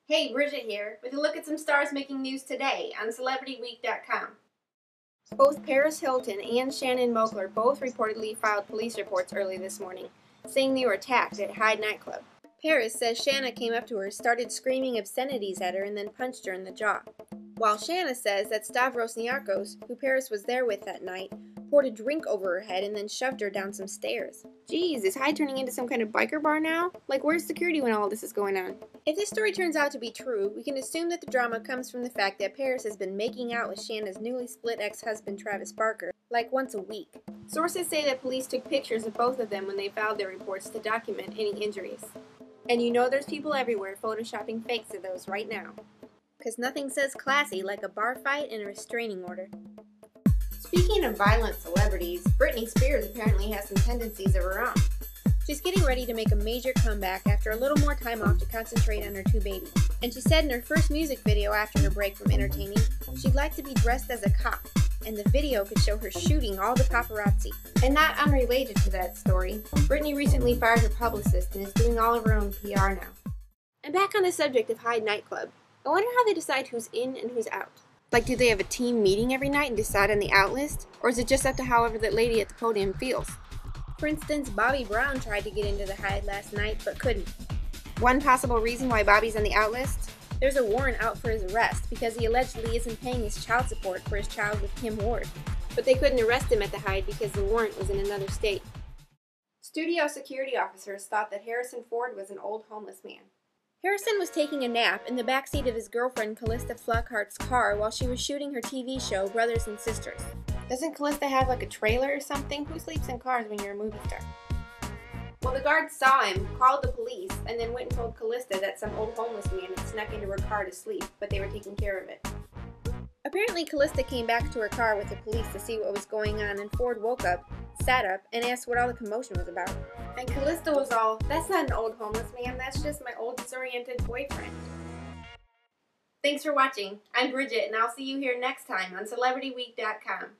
Hey, Bridget here, with a look at some stars making news today on CelebrityWeek.com. Both Paris Hilton and Shanna Moakler both reportedly filed police reports early this morning, saying they were attacked at Hyde nightclub. Paris says Shanna came up to her, started screaming obscenities at her, and then punched her in the jaw. While Shanna says that Stavros Niarchos, who Paris was there with that night, poured a drink over her head and then shoved her down some stairs. Geez, is Hyde turning into some kind of biker bar now? Like, where's security when all this is going on? If this story turns out to be true, we can assume that the drama comes from the fact that Paris has been making out with Shanna's newly split ex-husband Travis Barker, like once a week. Sources say that police took pictures of both of them when they filed their reports to document any injuries. And you know there's people everywhere photoshopping fakes of those right now. Because nothing says classy like a bar fight and a restraining order. Speaking of violent celebrities, Britney Spears apparently has some tendencies of her own. She's getting ready to make a major comeback after a little more time off to concentrate on her two babies. And she said in her first music video after her break from entertaining, she'd like to be dressed as a cop, and the video could show her shooting all the paparazzi. And not unrelated to that story, Britney recently fired her publicist and is doing all of her own PR now. And back on the subject of Hyde nightclub, I wonder how they decide who's in and who's out. Like, do they have a team meeting every night and decide on the out list? Or is it just up to however that lady at the podium feels? For instance, Bobby Brown tried to get into the Hyde last night, but couldn't. One possible reason why Bobby's on the out list? There's a warrant out for his arrest because he allegedly isn't paying his child support for his child with Kim Ward. But they couldn't arrest him at the Hyde because the warrant was in another state. Studio security officers thought that Harrison Ford was an old homeless man. Harrison was taking a nap in the backseat of his girlfriend Callista Fluckhart's car while she was shooting her TV show Brothers and Sisters. Doesn't Callista have like a trailer or something? Who sleeps in cars when you're a movie star? Well, the guards saw him, called the police, and then went and told Callista that some old homeless man had snuck into her car to sleep, but they were taking care of it. Apparently, Callista came back to her car with the police to see what was going on, and Ford woke up, sat up, and asked what all the commotion was about. And Callista was all, "That's not an old homeless man, that's just my old disoriented boyfriend." Thanks for watching. I'm Bridget, and I'll see you here next time on CelebrityWeek.com.